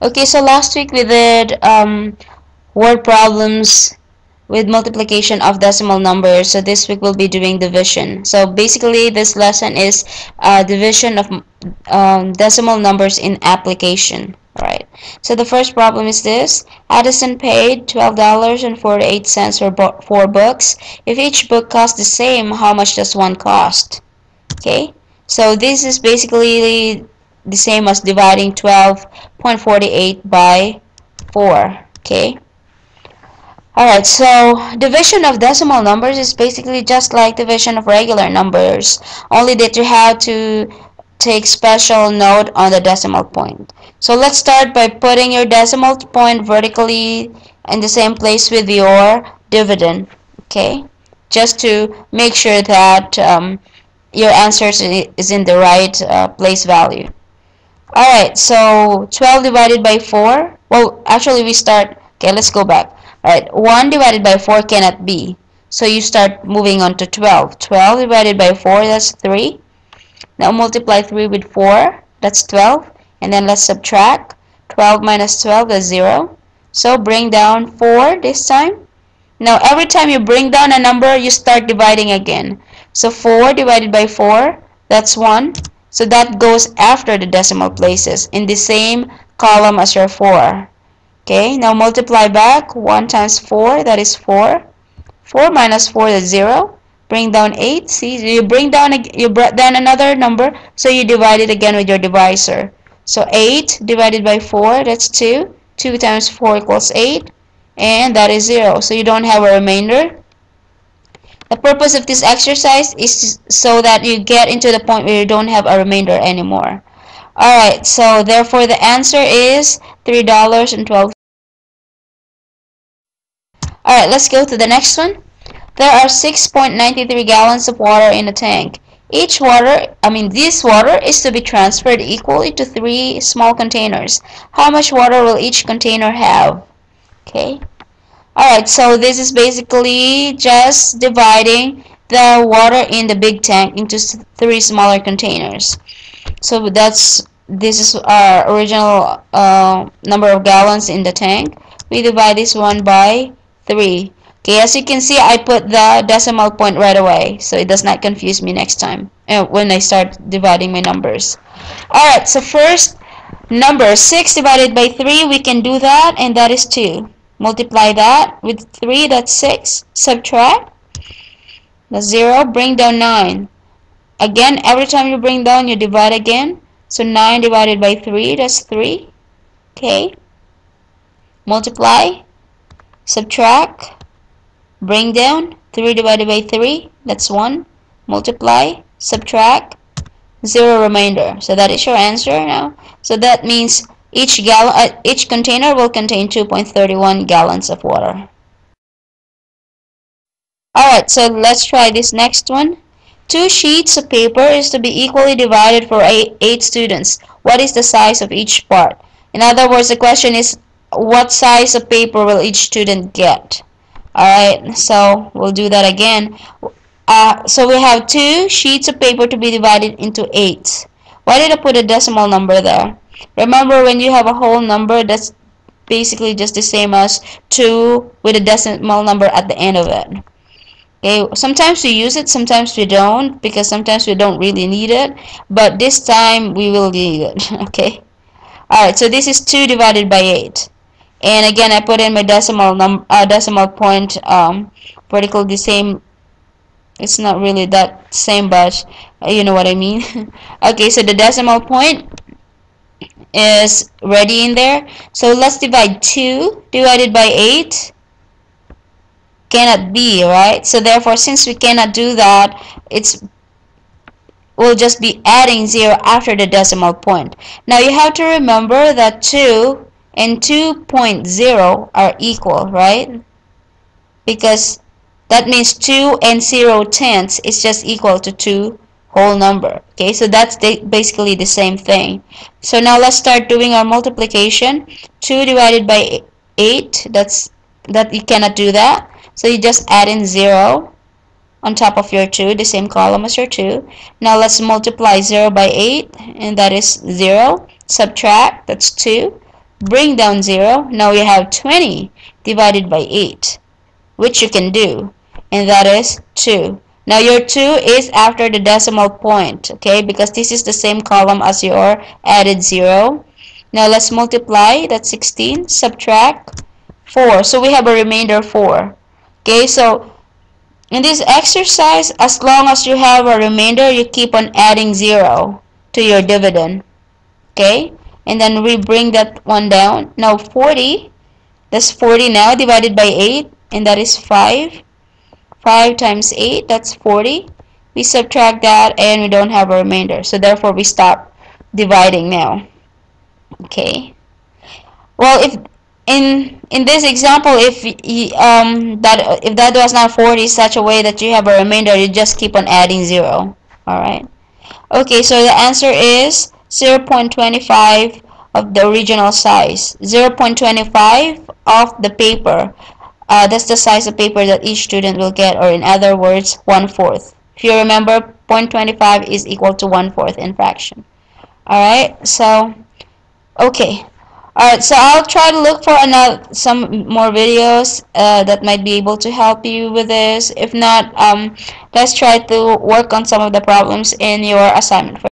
Okay, so last week we did word problems with multiplication of decimal numbers. So this week we'll be doing division. So basically this lesson is division of decimal numbers in application. Alright, so the first problem is this. Addison paid $12.48 for 4 books. If each book costs the same, how much does one cost? Okay, so this is basically the same as dividing 12.48 by 4. Okay. Alright, so division of decimal numbers is basically just like division of regular numbers, only that you have to take special note on the decimal point. So let's start by putting your decimal point vertically in the same place with your dividend, okay? Just to make sure that your answer is in the right place value. Alright, so 12 divided by 4. Well, actually we start, okay, let's go back. Alright, 1 divided by 4 cannot be. So you start moving on to 12. 12 divided by 4, that's 3. Now multiply 3 with 4, that's 12. And then let's subtract. 12 minus 12, that's 0. So bring down 4 this time. Now every time you bring down a number, you start dividing again. So 4 divided by 4, that's 1. So that goes after the decimal places in the same column as your 4. Okay, now multiply back. 1 times 4, that is 4. 4 minus 4 is 0. Bring down 8. See, you brought down another number, so you divide it again with your divisor. So 8 divided by 4, that's 2. 2 times 4 equals 8. And that is 0. So you don't have a remainder. The purpose of this exercise is so that you get into the point where you don't have a remainder anymore. Alright, so therefore the answer is $3.12. Alright, let's go to the next one. There are 6.93 gallons of water in a tank. This water is to be transferred equally to 3 small containers. How much water will each container have? Okay. Alright, so this is basically just dividing the water in the big tank into 3 smaller containers. So this is our original number of gallons in the tank. We divide this one by 3. Okay, as you can see, I put the decimal point right away, so it does not confuse me next time when I start dividing my numbers. Alright, so first number 6 divided by 3, we can do that, and that is 2. Multiply that with 3, that's 6. Subtract, that's 0. Bring down 9. Again, every time you bring down, you divide again. So 9 divided by 3, that's 3. Okay. Multiply, subtract, bring down. 3 divided by 3, that's 1. Multiply, subtract, 0 remainder. So that is your answer now. So that means each container will contain 2.31 gallons of water. Alright, so let's try this next one. 2 sheets of paper is to be equally divided for 8 students. What is the size of each part? In other words, the question is, what size of paper will each student get? Alright, so we'll do that again. So we have 2 sheets of paper to be divided into 8. Why did I put a decimal number there? Remember, when you have a whole number, that's basically just the same as 2 with a decimal number at the end of it. Okay, sometimes we use it, sometimes we don't, because sometimes we don't really need it, but this time we will need it. Okay. Alright, so this is 2 divided by 8. And again, I put in my decimal point vertical the same. It's not really that same, but you know what I mean. Okay, so the decimal point is ready in there. So let's divide 2 divided by 8. Cannot be, right? So therefore, since we cannot do that, we'll just be adding 0 after the decimal point. Now you have to remember that 2 and 2.0 are equal, right? Because that means 2 and 0/10 is just equal to 2 whole number. Okay, so that's basically the same thing. So now let's start doing our multiplication. 2 divided by 8, that you cannot do that. So you just add in 0 on top of your 2, the same column as your 2. Now let's multiply 0 by 8, and that is 0. Subtract, that's 2. bring down 0. Now you have 20 divided by 8, which you can do, and that is 2. Now your 2 is after the decimal point, okay, because this is the same column as your added 0. Now let's multiply. That's 16. Subtract 4. So we have a remainder 4. Okay, so in this exercise, as long as you have a remainder, you keep on adding 0 to your dividend. Okay, and then we bring that one down. Now 40, that's 40 now divided by 8, and that is 5. 5 times 8, that's 40. We subtract that and we don't have a remainder, so therefore we stop dividing now. Okay, well, if in this example, if that was not 40 such a way that you have a remainder, you just keep on adding 0. All right. Okay, so the answer is 0.25 of the original size. 0.25 of the paper. That's the size of paper that each student will get, or in other words, 1/4. If you remember, 0.25 is equal to 1/4 in fraction. Alright, so, okay. Alright, so I'll try to look for some more videos that might be able to help you with this. If not, let's try to work on some of the problems in your assignment for